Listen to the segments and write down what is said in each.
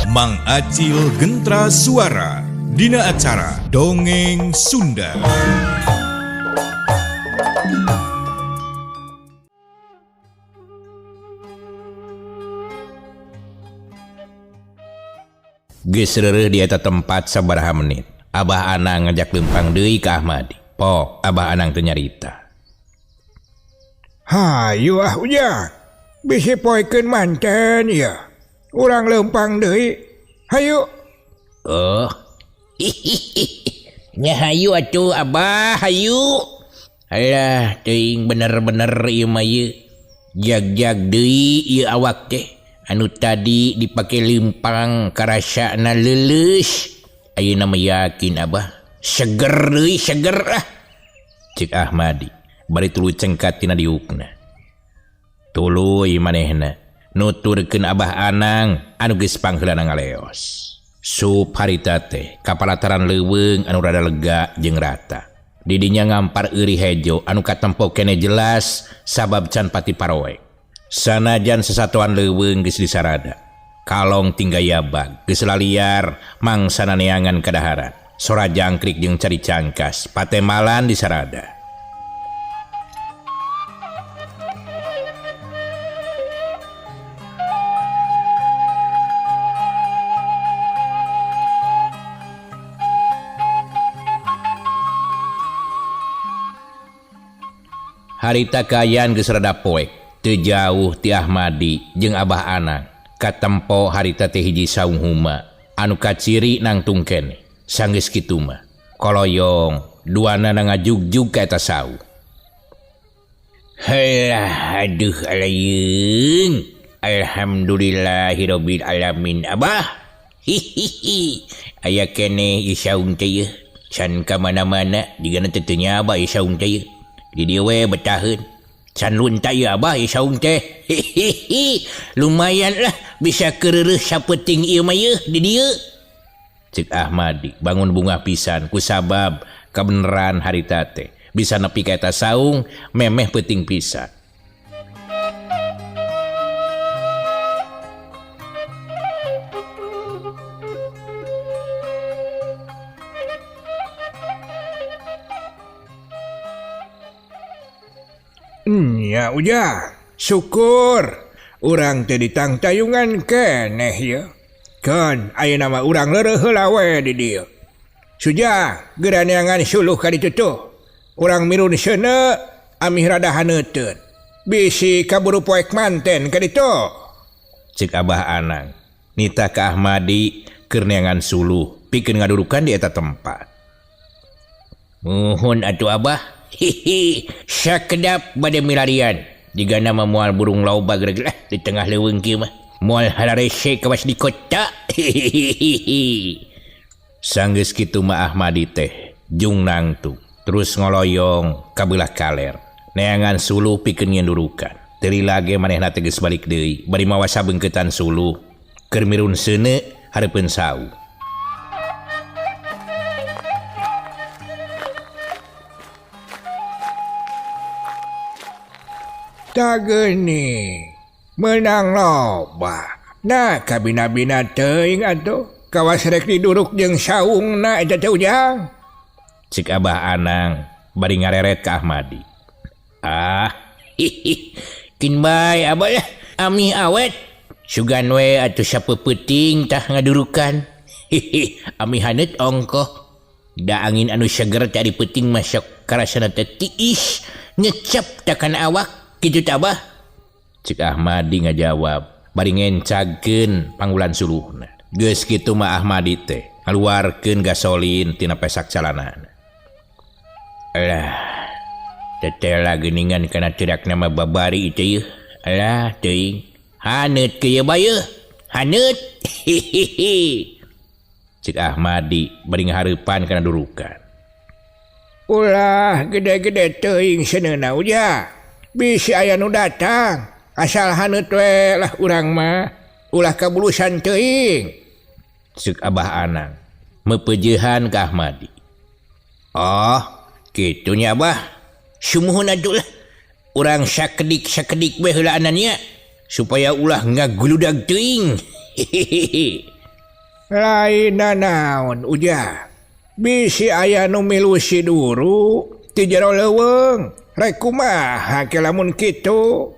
Mang Acil Gentra Suara dina acara Dongeng Sunda. Geus reureuh di eta tempat sabaraha menit. Abah Anang ngajak lempang deui ka Ahmadi. Pok, Abah Anang teu nyarita. Hayu ujang, bisi poekeun manten ya. Urang lempang deui. Hayu. Oh. Nya hayu atuh Abah, hayu. Alah, teuing bener-bener ieu mah ieu. Jag-jag deui ieu awak teh. Anu tadi dipake lempang karasana leuleus. Ayeuna mah yakin Abah, seger deui, seger ah. Cik Ahmadi bari tuluy cengkat tina diukna. Tuluy manehna nuturkeun Abah Anang anu geus pangheulana ngaleos. Sup harita teh kapalataran leuweung anu rada lega jeung rata. Di dinya ngampar euri hejo anu katempo keneh jelas sabab can pati paroek. Sanajan sesatuan leuweung geus disarada. Kalong tinggal yabag geus laliar mangsana neangan kadaharan. Sora jangkrik jeung cari cangkas patemalan disarada. Harita kayan geus rada poek. Teu jauh ti Ahmadi jeung Abah Anang katempo harita teh hiji saung huma anu kaciri nangtung keneh. Sanggeus kitu mah koloyong duana ngajugjug ka eta saung. Halah aduh alayeung. Alhamdulillahirabbil alamin Abah. Hihihi. Aya keneh ieu saung teh yeuh. Can ka mana-mana digana teu nyaba ieu saung teh yeuh. Di dieu we betaheun. Can lunta ya Abah ieu saung teh. Lumayan lah bisa keureuh sapeting ieu mah yeuh di dieu. Cik Ahmadi bangun bunga pisan ku sabab kabeneran harita teh bisa nepi ka eta saung memeh peuting pisan. Ya ujang, syukur urang teh ditang tayungan keneh ya. Kan ayeuna mah urang leureuh heula we di dieu. Suja geraneangan suluh ka ditu tuh. Urang mirun seuneu amih rada haneuteun. Bisi kaburu poek manten ka ditu. Cik Abah Anang nita ka Ahmadi keur neangan suluh pikeun ngadudukan di eta tempat. Muhun atuh Abah. Hihi, sakedap bade milarian. Digana mah moal burung laubag lah di tengah leuweung kieu mah. Moal halarese kawas di kota. Hihihi. Sanggeus kitu mah Ahmadi teh jung nangtung terus ngoloyong ka beulah kaler. Neangan suluh pikeun ngendurukan. Teu lage manehna teh geus balik deui bari mawa sabeungkeutan suluh keur mirun seuneu hareupeun saung. Tageni menang loba. Nah kabina-bina teuing atuh kawas rek diduruk jeung saungna eta teh ujang. Cik Abah Anang bari ngareret ka Ahmadi. Ah, hihi. Kin bae Abah ya, ami awet. Sugan we atuh sapeuting tah ngadurukan. Hihi, ami haneut ongkoh. Da angin anu seger tadi peuting masuk karasana teh tiis nyecep takan awak. Kitu teh Abah. Cik Ahmadi ngajawab bari ngencagkeun panggulan suluhna. Geus kitu mah Ahmadi teh ngaluarkeun gasolin tina pesak calanana. Alah, tetela geuningan kana tirakna mah babari teh yeuh. Alah teuing haneut ke ye bae. Haneut. Hihihi. Cik Ahmadi bari ngahareupan kana durukan. Ulah gede-gede teuing seuneuna ujang. Bisi aya nu datang, asal haneut we lah urang mah. Ulah kabulusan teuing. Cik Abah Anang mepeujehan ka Ahmadi. Oh, kitu nya Abah. Sumuhun atuh lah. Urang sakedik-sakedik we heula ananya supaya ulah ngaguludag teuing. lain naon uja bisi aya nu milu si duru ti jero leuweung rek kumaha ke lamun kitu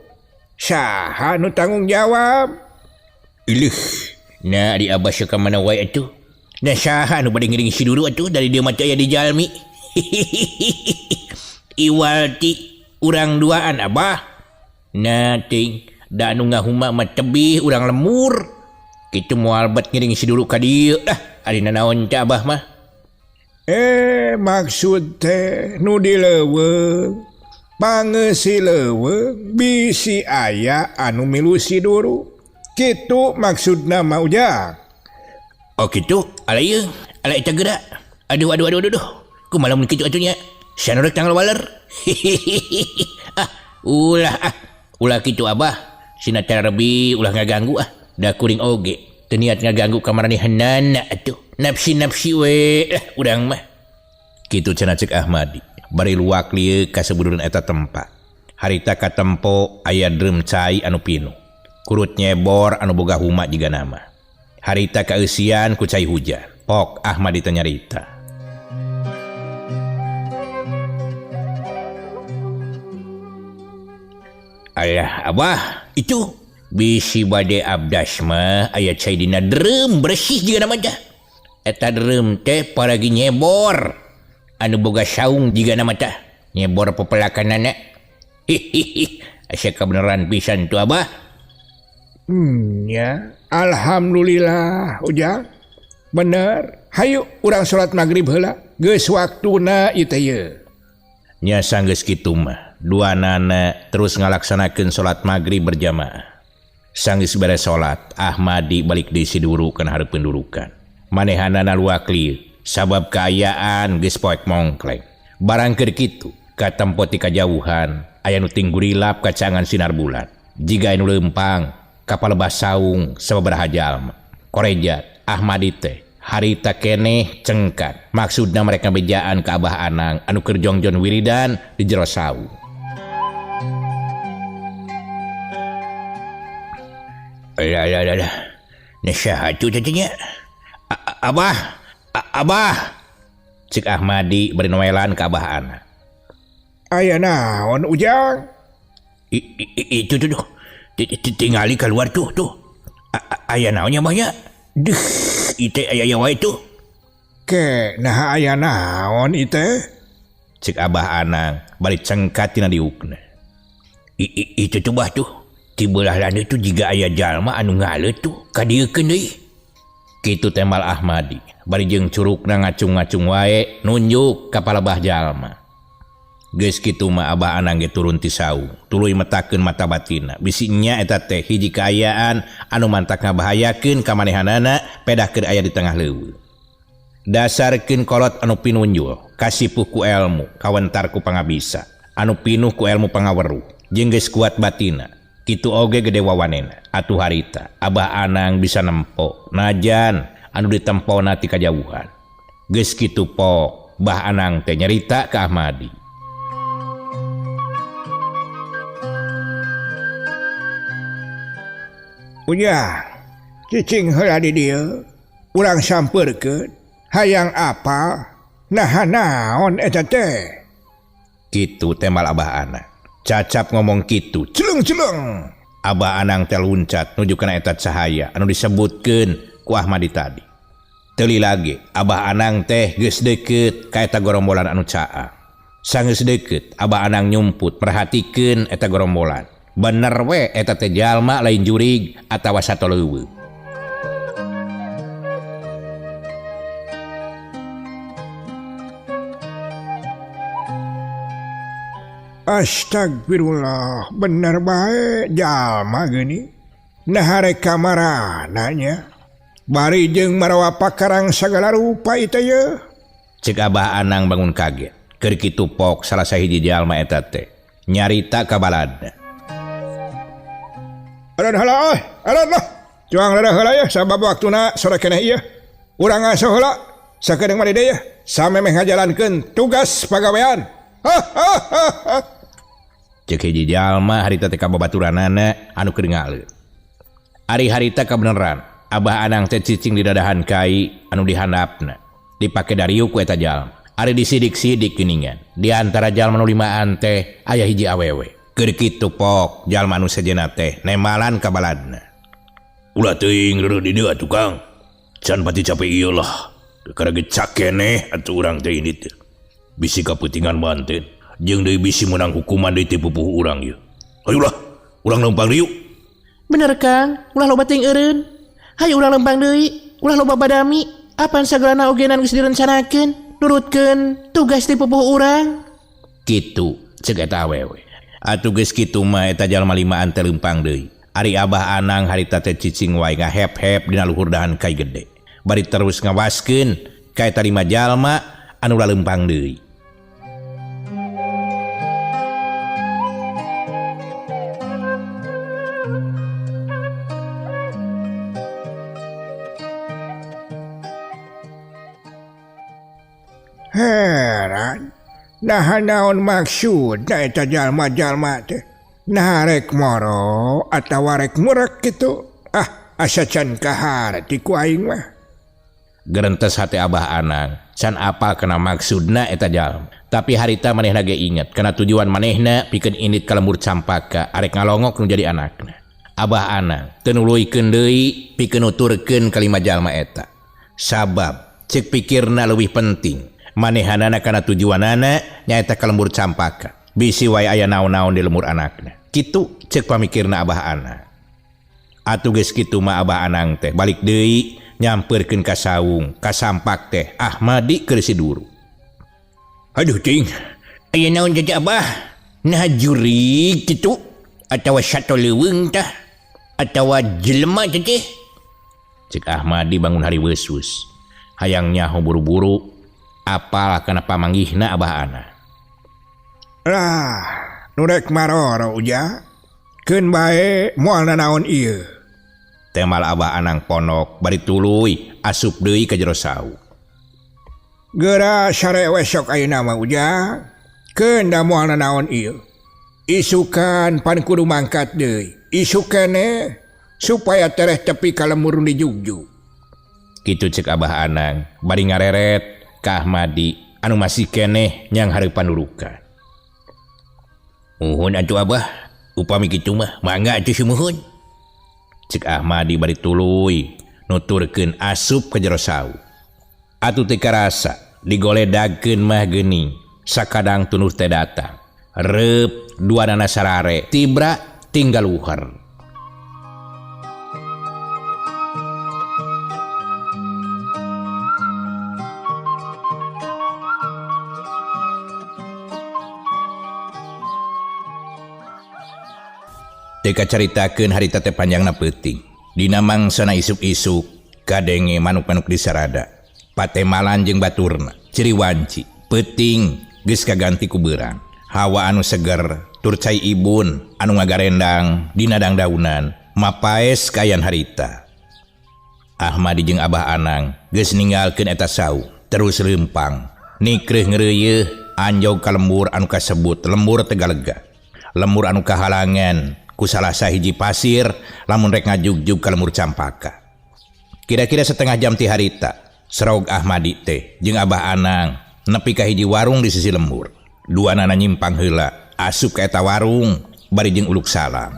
saha nu tanggung jawab Ilih, nah di abah suka mana wae atuh. Nah saha anu bade ngiring si duru atuh dari dia mata aya di jalmi. Iwal ti urang duaan abah. Nah ting, da anu ngahuma mah tebih urang lemur. Kitu moal bet ngiring si duru ka dieu dah. Ari naon teh abah mah. Maksud teh nu di leuweung pangeusi leuweung bisi aya anu milu si duru kitu maksudna mah ujang. Oh gitu, ala ieu, ala eta geura. Aduh. Kumaha mun kitu atuh nya? Sanu rek tanggal waler. Ulah kitu abah. Sina terbi ulah ngaganggu Da kuring oge. Teu niat ngaganggu kamaranehanana atuh. Nafsi we urang mah. Kitu cenah cek Ahmadi. Bari luak lieu ka sabuduran eta tempat. Harita katempo aya dreum cai anu pinu. Kurut nyebor anu boga huma jiga nama. Harita kaeusian ku cai hujan. Pok Ahmadi teh nyarita. Alah abah, itu bisi bade abdas mah aya cai dina dreum bersih jiga nama dah. Eta dreum teh paragi nyebor anu boga saung jiga nama tah. Nyebor pepelakanana. Asa kebenaran pisan tu abah. Ya, alhamdulillah ujang. Bener. Hayu urang salat maghrib heula. Geus waktuna ieu teh ye. Nya sanggeus kitu mah. Duanana terus ngalaksanakeun salat maghrib berjamaah. Sanggeus beres salat, Ahmadi balik deui si duru kana hareup pendudukan. Manehanana luak lieu sabab kaayaan geus poek mongkleng. Barang keur kitu, katempo ti kajauhan aya nu tinggurilap kacangan sinar bulan. Jiga anu leumpang kapal lebah saung sababaraha jalma. Korejat Ahmadi teh harita keneh cengkat. Maksudna mereka bejaan ka Abah Anang anu keur jongjon wiridan di jero saung. Alah. Nasaha atuh teh nya? Abah. Cik Ahmadi beri noelan ka Abah Anang. Aya naon ujang? Itu tuh. Tingali keluar tuh. Aya naonnya banyak. Duh, ite aya wae tuh. Ke nah aya naon ite? Cek Abah Anang balik cengkat tina diukna. Itu tuh bah tuh. Ti belah lana tuh jiga aya jalma anu ngaleut tuh kadiekeun deui. Kitu temal Ahmadi. Bari jeung curugna ngacung-ngacung wae nunjuk ka palebah jalma. Geus kitu mah Abah Anang ge turun ti saung, tuluy metakeun mata batina. Bisi nya eta teh hiji kaayaan anu mantak ngabahayakeun ka manehanana pedahkeun aya di tengah leuweung. Dasarkeun kolot anu pinunjul, kasipuh ku ilmu, kawentar ku pangabisa, anu pinuh ku ilmu pangaweruh, jeung geus kuat batina. Kitu oge gede wawanena, atuh harita Abah Anang bisa nempo najan anu ditempona ti kajauhan. Geus kitu pok, Bah Anang teh nyarita ka Ahmadi. Ujang, cicing heula di dieu. Urang sampeurkeun. Hayang apa? Nah naon eta teh? Kitu temal Abah Anang. Cacap ngomong kitu, celeng. Abah Anang teh luncat nuju kana eta cahaya anu disebutkeun ku Ahmadi tadi. Teuli lagi, Abah Anang teh geus deukeut ka eta gorombolan anu caang. Sanggeus deukeut, Abah Anang nyumput perhatikeun eta gorombolan. Bener we eta teh jalma lain jurig atawa sato leuweung. Astagfirullah, bener bae jalma geuning. Nah rek kamarana nya. Bari jeung marawa pakarang sagala rupa ieu ye. Cek Abah Anang bangun kaget. Keur kitu pok salah sahiji jalma eta teh nyarita ka baladna. Aran lah. Juang lereh heula ya sabab waktuna sore keneh ieu. Urang asuh heula sakedeung mah deui ya. Samemeh ngajalankeun tugas pagawean. Cek hiji jalma harita teh kababaturanana anu keur ngaleut. Ari harita kabeneran Abah Anang teh cicing di dadahan kai anu dihandapna. Dipake dariuk ku eta jalma. Ari disidik-sidik geuningan. Di antara jalma nu limaan teh aya hiji awewe. Keur kitu pok jalma anu sejenna teh nemalan ka baladna. Ulah teuing reureut di dieu atuh Kang. Can pati capek ieu lah. Karage cakeneh atuh urang teh ini teh. Bisi kapeutingan manten. Jeung deui bisi menang hukuman deui teh pupuh urang ieu. Hayulah, urang lempang deui yuk. Bener Kang, ulah loba ting eureun. Hayu ulah lempang deui, ulah loba badami. Apaan sagalana ogenan geus direncanakeun, nurutkeun tugas ti pupuh urang. Kitu ceuk eta awewe. Atuh geus kitu mah eta jalma limaan teh lempang deui. Ari Abah Anang harita teh cicing wae ngahep-hep dina luhur dahan kai gede. Bari terus ngawaskeun ka eta 5 jalma anu ulah lempang deui. Heran, nah naon maksud na eta jalma-jalma teh? Nah rek moro atawa rek murek gitu? Asa can kaharti ku aing mah. Gerentes hati Abah Anang, can apal kena maksudna eta jalma. Tapi harita manehna ge inget, kana tujuan manehna pikeun indit ka lembur Campaka arek ngalongok nu jadi anakna. Abah Anang teu nuluykeun deui pikeun nuturkeun ka 5 jalma eta. Sabab ceuk pikirna leuwih penting. Manehanana kana tujuanana nyaeta ka lembur Campaka. Bisi wae aya naon-naon di lembur anakna. Kitu ceuk pamikirna Abah Anang. Atuh geus kitu mah Abah Anang teh balik deui nyampeurkeun ka saung, ka sampak teh Ahmadi keur siduru. Aduh ting, Aya naon jaja Abah? Nah jurig kitu atawa sato leuweung tah atawa jelema teh? Ceuk Ahmadi bangun hari weus-weus. Hayang nyaho buru-buru apal kana pamanggihna Abah Anang. Lah, nu rek maroro uja. Keun bae moal naon ieu. Temal Abah Anang ponok bari tuluy asup deui ka jero saung. Geura sare wesok ayeuna mah uja. Keun da moal naon ieu. Isukan pan kudu mangkat deui. Isukane supaya tereh tepi ka lembur di jugjug. Kitu ceuk Abah Anang bari ngareret ka Ahmadi anu masih keneh nyang hareupan nurukan. Muhun atuh Abah, upami kitu mah mangga atuh sumuhun. Ceuk Ahmadi bari tuluy nuturkeun asup ka jero saung. Atuh teu karasa digoledagkeun mah geuning sakadang tunuh teh datang. Reup duanana sarare tibra tinggal luhur. Teka caritakeun harita teh panjangna peuting. Dina mangsana isuk-isuk kadenge manuk-manuk di sarada. Patemalan jeung baturna, ciri wanci, peuting geus kaganti ku beurang. Hawa anu seger, tur cai ibun anu ngagarendang dina dangdaunan, mapaes kayan harita. Ahmadi jeung Abah Anang geus ninggalkeun eta saung, terus leumpang. Nikreuh ngeureuyeuh anjog ka lembur anu kasebut lembur Tegalega. Lembur anu kahalangan ku salah sahiji pasir lamun rek ngajugjug ka lembur Campaka. Kira-kira setengah jam ti harita, serog Ahmadi teh jeung Abah Anang nepi ka hiji warung di sisi lembur. Duanana nyimpang heula asup ka eta warung bari jeung uluk salam.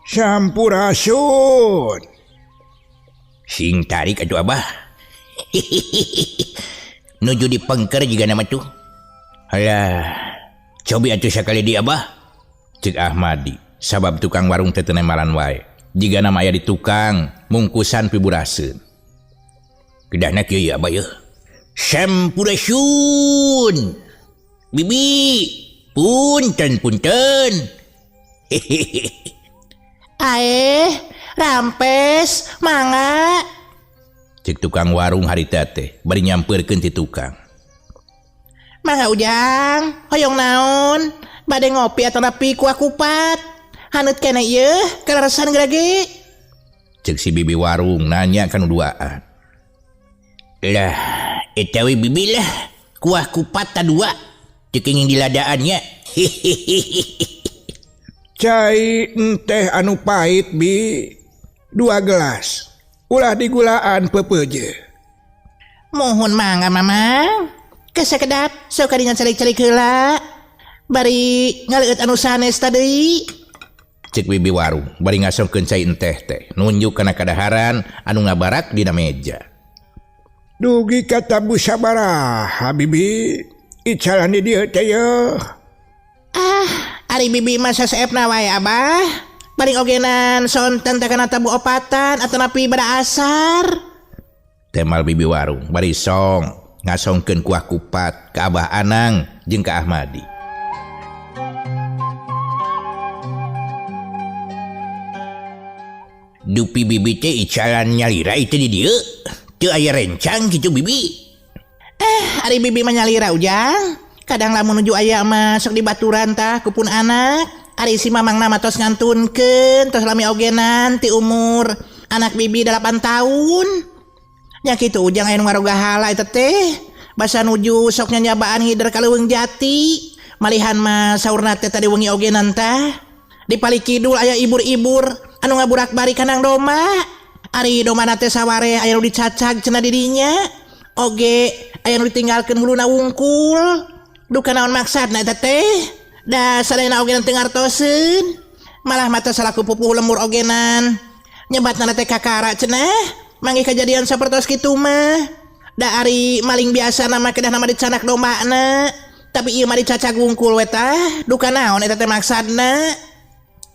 Sampurasun. Sing tarik atuh Abah. Nuju di pengker juga nama tuh. Halah, cobi atuh sakali di Abah. Ceuk Ahmadi, sabab tukang warung teu nemalan wae. Jiga nama aya di tukang mungkusan piburaseun. Kedahna kieu ya Abah yeuh. Sampurasun. Bibi, punten. Rampes, mangga. Cek tukang warung harita teh bari nyampeurkeun ti tukang. Mangga Ujang, hoyong naon? Bade ngopi atau nepi kuah kupat. Haneut keneh ieu, kaleresan gerage. Cek si bibi warung nanya kan duaan. Lah, eta we bibi lah, kuah kupat ta dua. Cek ingin diladaan nya. Cai teh anu pahit bi 2 gelas. Ulah digulaan pepeje. Mohon mangga mamang. Kesakedap sok kadinya calik-calik heula. Bari ngaleueut anu sanes tadi. Cek bibi warung bari ngasongkeun cai enteh teh nunjuk kana kadaharan anu ngabarak dina meja. Dugi kata bu sabaraha bibi. Icalan di dieu teh yeuh. Ari bibi masa saepna wae abah. Paling ogenan sonten teh kana tabu opatan atau napi bada asar. Temal bibi warung bari song ngasongkeun kuah kupat ka Abah Anang jeung ka Ahmadi. Dupi bibi teh icalan nyalira itu di dieu. Teu aya rencang kitu bibi. Ari bibi menyalira ujang. Kadang lamun nuju aya mah sok dibaturan tah kupun anak. Ari si mamang nama tos ngantunkeun tos lami ogenan ti umur anak bibi 8 tahun. Nya kitu ujang aya nu ngaroga hala eta teh. Basa nuju sok nyanyabaan hider ka Leuweung Jati. Malihan mah saurna teh tadi wengi ogenan tah. Di palik kidul aya ibur-ibur anu ngaburak-bari kanang doma. Ari domana teh saware aya nu dicacag cenah didinya. Oge aya nu ditinggalkeun huluna wungkul. Duka naon maksudna eta teh? Da sadayana ogenan teu ngartoseun. Malah mata salaku pupuh lemur ogenan. Nyebatna teh kakara cenah. Mangge kejadian sapertos kitu mah. Da ari maling biasa nama kedah nama dicanak dombana. Tapi ieu mah dicacag wungkul we tah. Duka naon eta teh maksudna?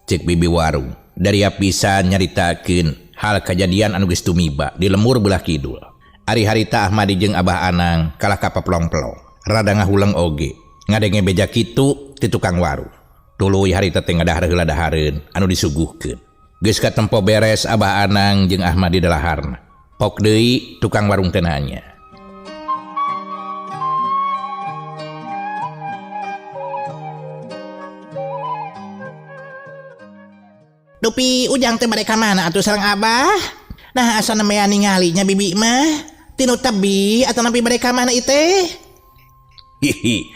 Cek bibi warung dari pisan nyaritakeun hal kejadian anu geus tumiba di lemur belah kidul. Ari harita Ahmadi jeung Abah Anang kalah ka pelong-pelong. Rada ngahulang oge ngadenge beja kitu ti tukang warung. Tuluy harita teh ngadahar heula dahareun anu disuguhkeun. Geus katempo beres Abah Anang jeung Ahmadi dalaharna. Pok deui tukang warung teh nanya. Dupi ujang teh bade ka mana atuh sareng abah? Nah asa nemea ningalinya bibi mah tinu tebi atau napi bade ka mana ieu teh? Hihi.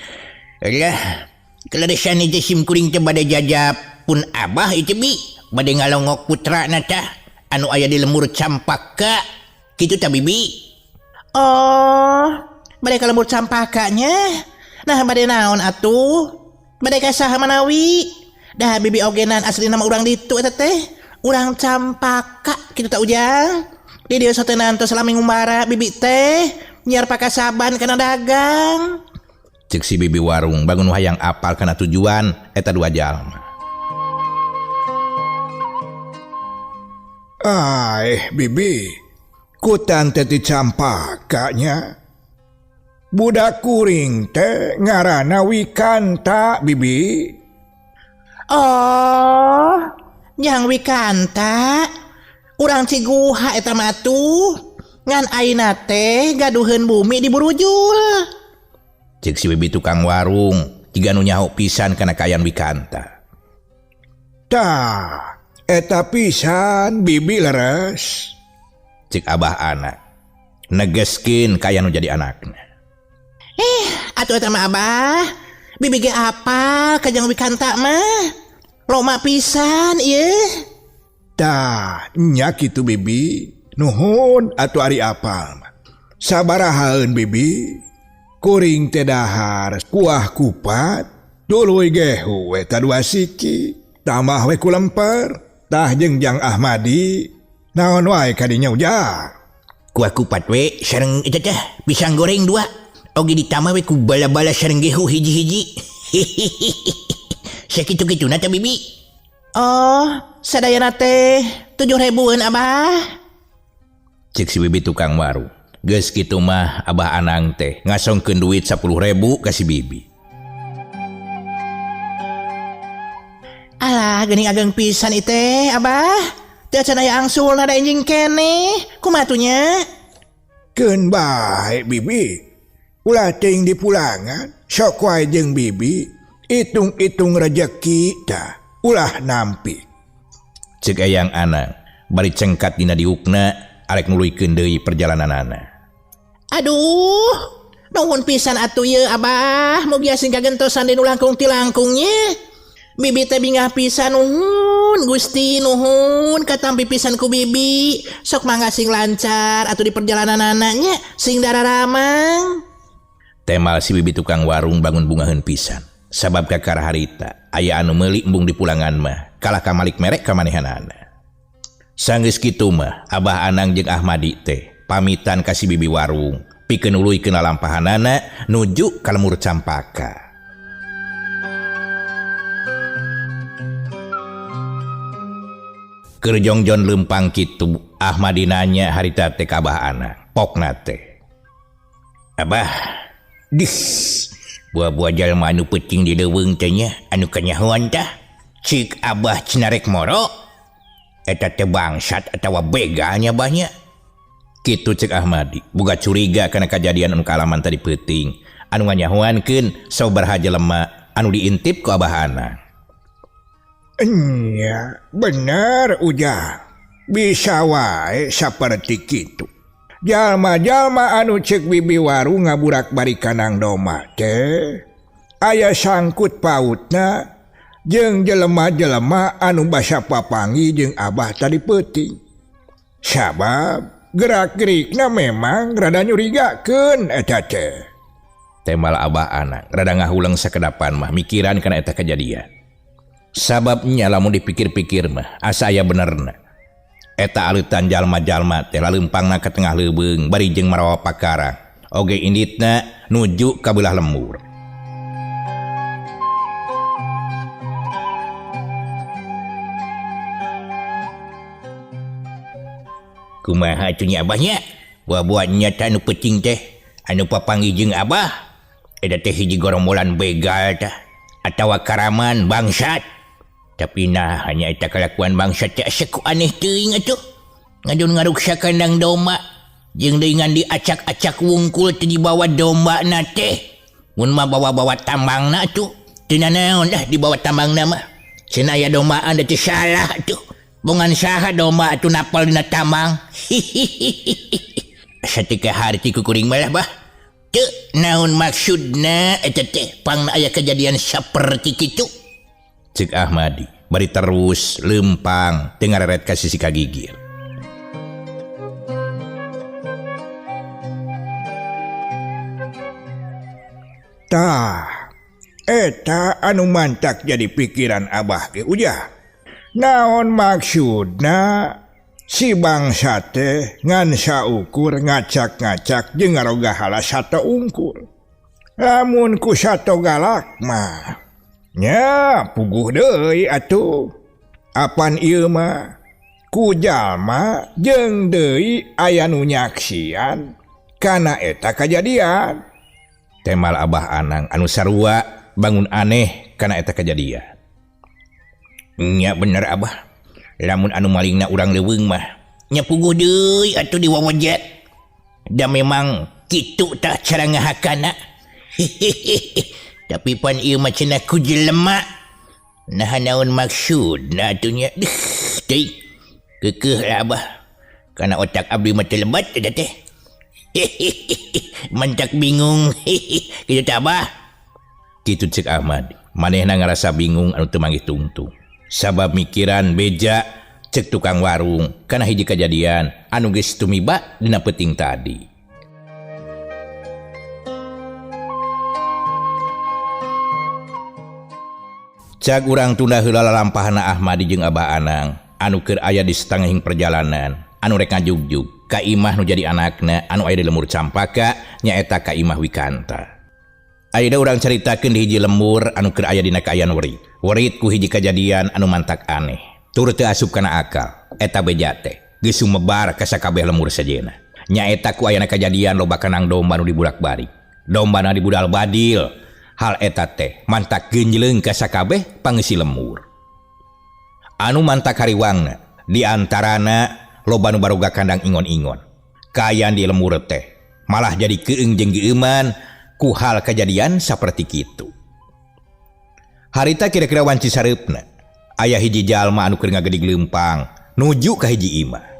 Alah, keledesan ieu sim kuring teh bade jajab pun abah ieu bi, bade ngalongok putrana tah anu aya di lemur Campaka. Kitu tah bibi. Oh, bade ka lemur Campakanya. Nah bade naon atuh? Bade ka saha manawi? Dah bibi ogenan asli nama urang ditu eta teh. Urang Campaka kitu tah ujang. Di dieu sotenan tos salami ngumbara bibi teh nyiar pakasaban kana dagang. Cek si bibi warung bangun hayang apal kana tujuan eta 2 jalma. Bibi, kutan teh ti Campakanya. Budak kuring teh ngaranna Wikanta bibi. Oh, yang Wikanta. Urang Ciguha eta mah atuh. Ngan ayeuna teh gaduheun bumi di Burujul. Cek si bibi tukang warung jiga nu nyaho pisan kana kayan Wikanta. Tah, eta pisan bibi leres. Cek Abah Anak negeskeun kaya nu jadi anakna. Atuh eta mah abah. Bibi ge apal ka jeung Wikanta mah. Loma pisan ieu. Tah, nya kitu bibi. Nuhun atuh ari apal. Sabarahaeun bibi. Kuring teh dahar kuah kupat. Tuluy gehu eta 2 siki. Tambah we ku lemper. Tah jeung Jang Ahmadi. Naon wae kadinya ujang. Kuah kupat we sareng eta teh pisang goreng 2. Oge ditambah we ku bala-bala sareng gehu hiji-hiji. Sakitu-kituna teh bibi. Oh, sadayana teh 7.000-an abah. Cek si bibi tukang warung. Geus kitu mah Abah Anang teh ngasongkeun duit 10.000 ka si bibi. Alah, geuning ageng pisan ieu teh abah. Teu acan aya angsulna da enjing keneh. Kumaha atuh nya? Keun bae bibi. Ulah ting di pulangan. Sok wae jeung bibi. Itung-itung rejeki tah. Ulah nampi. Cek Ayang Anang bari cengkat dina diukna arek nuluykeun deui perjalananana. Aduh, nuhun pisan atuh ieu abah. Mugi asing kagentosan di nu langkung ti langkungnya. Bibi teh bingah pisan nuhun Gusti nuhun katampi pisan ku bibi sok mangga sing lancar atau di perjalanan anaknya sing dararamang. Temal si bibi tukang warung bangun bungaheun pisan sabab kakara harita aya anu meuli embung di pulangan mah kalah ka malik merek ka manehanana. Sanggeus kitu mah Abah Anang jeung Ahmadi teh pamitan ka si bibi warung pikeun uluykeun lalampahanana nuju ka Lemur Campaka. Keur jongjon leumpang kitu Ahmadi nanya harita teh ka Abah Anang pokna teh, "Abah, buah-buah jalma anu peuting di leuweung teh nya anu kanyahoan tah cik Abah Cinarek Moro eta teh bangsat atawa bega nya Abahnya?" Kitu cek Ahmadi boga curiga kana kajadian anu kaalaman tadi peuting anu nganyahoankeun sabaraha jelema anu diintip ku Abah Anang. Nya bener Ujang, bisa wae saperti kitu. Jalma-jalma anu cek bibi warung ngaburak-balik kanang doma teh aya sangkut pautna jeung jelema-jelema anu basa papangi jeung Abah tadi peuting. Sabab gerak-gerikna memang rada nyurigakeun eta teh. Temal Abah Anang rada ngahulang sakedapan mah mikiran kana eta kejadian. Sababnya lamun dipikir-pikir mah asa aya benerna. Eta aleutan jalma-jalma teh laleumpangna ka tengah leubeung bari jeung marawa pakarang. Oge inditna nuju ka beulah lembur. Kumaha atunya Abahnya? Buah-buah nyata anu peuting teh anu papanggih jeung Abah. Eta teh hiji gorombolan begal tah atawa karaman bangsat. Tapi nah hanya eta kalakuan bangsat teh asa ku aneh teuing atuh. Ngadon ngaruksa kandang domba jeung deungan diacak-acak wungkul teh di bawah dombana teh. Mun mah bawa-bawa tambangna atuh. Teu nanaon dah di bawah tambangna mah. Cenah aya dombaan teh salah atuh. Bongan saha domba atuh napal dina tambang. Asa teh kaharti ku kuring mah bah. Teu naon maksudna eta teh pangna aya kejadian saperti kitu. Cek Ahmadi bari terus leumpang teu ngareret ka sisi kagigir. Tah, eta anu mantak jadi pikiran Abah ge Ujah. Naon maksudna si bangsa teh ngan saukur ngacak-ngacak jeung ngaroga hala sato ungkul. Lamun ku sato galak mah nya puguh deui atuh. Apan ieu mah ku jalma jeung deui aya nu nyaksian kana eta kajadian. Temal Abah Anang anu sarua bangun aneh kana eta kejadian. Nya bener Abah, lamun anu malingna urang leuweung mah nya puguh deui atuh di wawajat. Da memang kitu tah cara ngahakana. Tapi pan ieu mah cenah ku jelema. Nah naon maksudna atuh nya? Teuing keukeuh lah Abah. Kana otak abdi mah teu lebat eta teh. Mantak bingung. Kitu teh Abah. Kitu cek Ahmad. Manehna ngarasa bingung anu teu manggih tungtung. Sabab mikiran beja cek tukang warung kana hiji kejadian anu geus tumiba dina peuting tadi. Cak urang tunda heula lalampahanna Ahmadi jeung Abah Anang anu keur aya di satengahing perjalanan anu rek ngajugjug ka imah nu jadi anakna anu aya di Lemur Campaka nyaeta ka Imah Wikanta. Ayeuna urang caritakeun di hiji lembur anu keur aya dina kaayaan Werit. Werit ku hiji kajadian anu mantak aneh. Tur teu asup kana akal. Eta beja teh geus sumebar ka sakabeh lembur sejenna. Nyaeta ku ayana kajadian loba kanang domba nu dibulak-balik. Dombana dibudal badil. Hal eta teh mantak genjleung ka sakabeh pangeisi lembur. Anu mantak hariwangna di antarana loba nu baroga kandang ingon-ingon. Kaayaan di lembur teh malah jadi keung jeung geuman ku hal kejadian saperti kitu. Harita kira-kira wanci sareupna aya hiji jalma anu keur ngagedig leumpang nuju ka hiji imah.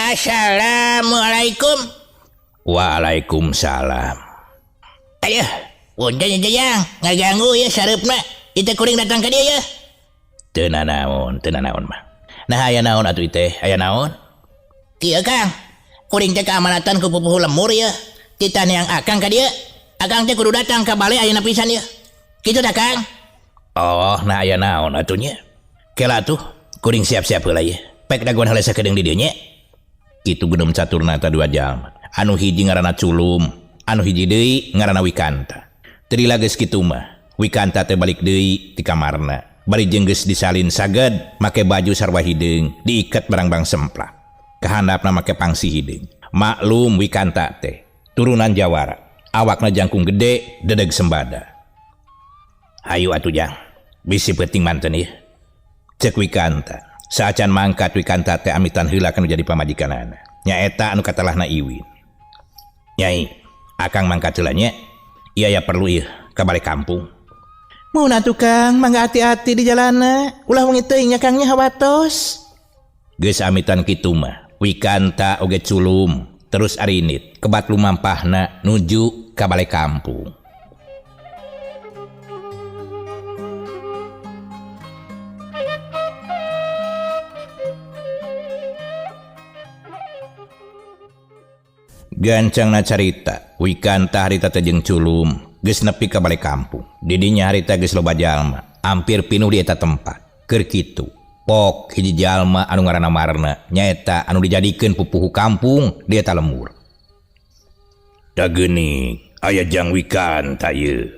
Assalamualaikum. Waalaikumsalam. Ayo, punten Jajang, ngaganggu ya sareupna. Kita kuring datang ke dia ya. Teu nanaon mah. Nah aya naon atuh teh? Aya naon? Kieu Kang, kuring teh keamanatan ku pupuh lemur ya. Kita yang akang ka dia. Akang teh kudu datang ka balai ayeuna pisan ya. Kitu dah Kang. Oh, nah aya naon atuh nya? Kela atuh, kuring siap-siap heula ye. Pek daguan heula sakedeung di dieu nya. Kitu geuneuh caturna ta dua jalma. Anu hiji ngaranna Culum, anu hiji deui ngaranna Wikanta. Terila geus kitu mah, Wikanta teh balik deui ti kamarna. Bari jeung geus disalin saged make baju sarua hideung, diiket barang-barang semplak. Kahandapna make pangsi hideung. Maklum Wikanta teh turunan Jawara. Awakna jangkung gede, dedeg sembada. Hayu atuh Jang, bisi penting manten ya. Cek Wikanta. Saacan mangkat Wikanta teh amitan heula kana jadi pamajikanana. Nyaeta anu katalahna Iwin. Nyai, akang mangkat heula nya. Iya ya perlu ieu ka balik kampung. Mun atuh Kang, mangga hati-hati di jalanna. Ulah wengi teuing nya Kangnya hawatos. Geus amitan kitu mah, Wikanta oge Culum, terus Arinit kebat lumampahna nuju ka balik kampung. Gancangna carita, Wikanta harita teh jeung Culum geus nepi ka balik kampung. Di dinya harita geus loba jalma, hampir pinuh di eta tempat. Keur kitu, pok hiji jalma anu ngaranna Marna, nyaeta anu dijadikeun pupuhu kampung di eta lembur. Da geuning aya Jang Wikanta ieu.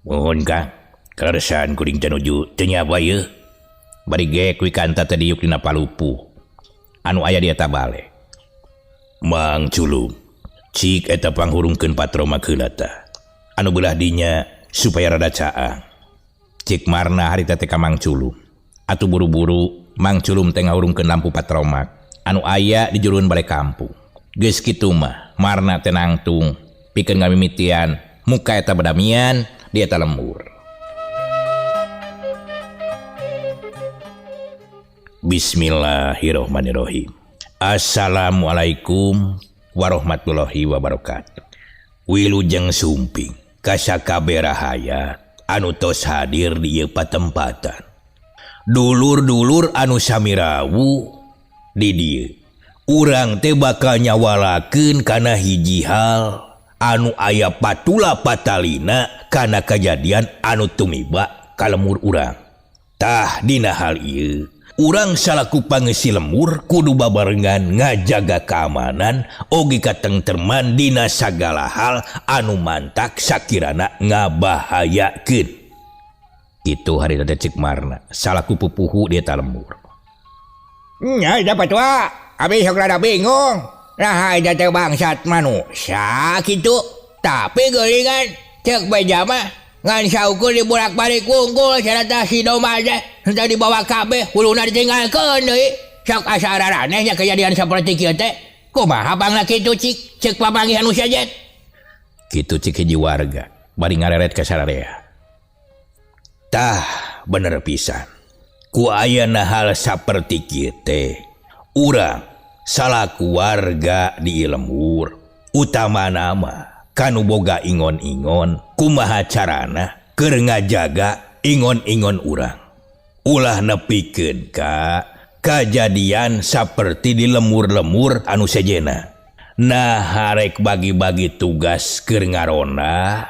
Mohon Kang, karesan kuring teh nuju teu nyaba ieu. Bari geek Wikanta teh diuk dina palupuh anu aya di eta bale. Mang Culum, cik eta panghurungkeun patroma keula tah. Anu belah dinya supaya rada caang. Cik Marna harita teh ka Mang Culum. Atuh buru-buru Mang Culum teh ngahurungkeun lampu patromak anu aya di juruan bale kampung. Geus kitu mah Marna teh nangtung pikeun ngamimitian muka eta badamian di eta lembur. Bismillahirrahmanirrahim. Assalamualaikum warahmatullahi wabarakatuh. Wilujeng sumping kasakabe rahayat anu tos hadir di ieu patempatan. Dulur-dulur anu samirawu di dieu. Urang teh bakal nyawalakeun kana hiji hal anu aya patula patalina kana kajadian anu tumiba ka lemur urang. Tah dina hal ieu urang salaku pangeusi lemur kudu babarengan ngajaga keamanan oge katengtreman dina sagala hal anu mantak sakirana ngabahayakeun. Itu hari teh Cik Marna salaku pupuhu di eta lembur. Nya dapat wa, abi sok rada bingung. Nah ada teh bangsat manusia kitu, tapi geulingan cek beja mah ngan saukur dibolak-balik wungkul carata si doma aja sudah dibawa kabeh uluna ditinggalkeun deui sok asa araranehnya kejadian saperti kieu teh kumaha bangna kitu cik pamanggih anu sajet kitu cik hiji warga bari ngareret ka sararea. Tah bener pisan ku ayana hal saperti kieu teh urang salaku warga di lembur utama nama kanu boga ingon-ingon kumaha carana keur ngajaga ingon-ingon urang. Ulah nepikeun ka kajadian saperti di lemur-lemur anu sejena. Nah harek bagi-bagi tugas keur ngarona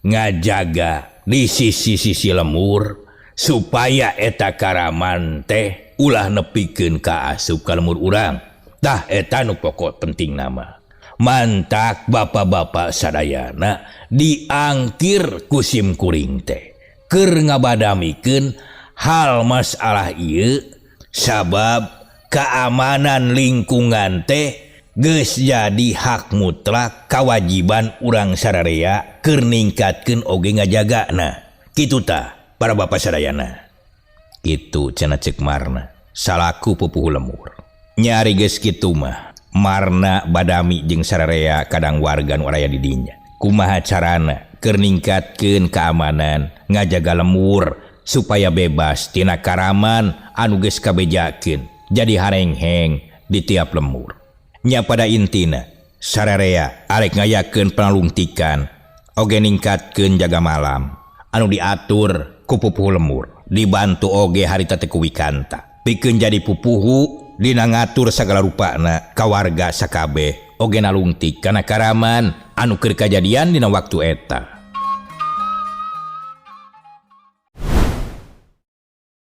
ngajaga di sisi-sisi lemur supaya eta karaman teh ulah nepikeun ka asup ka lemur urang. Tah eta nu pokok penting nama. Mantak bapak-bapak sadayana diangkir kusim kuring teh keur ngabadamikeun hal masalah ieu sabab keamanan lingkungan teh geus jadi hak mutlak kewajiban urang sararea keur ningkatkeun oge ngajagana. Kitu tah para bapak sadayana. Kitu cenah Cik Marna salaku pupuh lemur. Nyari geus kitu mah Marna badami jeung sararea kadang warga nu aya di dinya. Kumaha carana keur ningkatkeun keamanan ngajaga lemur supaya bebas tina karaman anu geus kabejakeun jadi harengheng di tiap lemur. Nya pada intina sararea arek ngayakeun panalungtikan oge ningkatkeun jaga malam anu diatur ku pupuh lemur, dibantu oge harita teh ku Wikanta pikeun jadi pupuhu dina ngatur sagala rupana ka warga sakabeh oge nalungtik kana karaman anu keur kajadian dina waktu eta.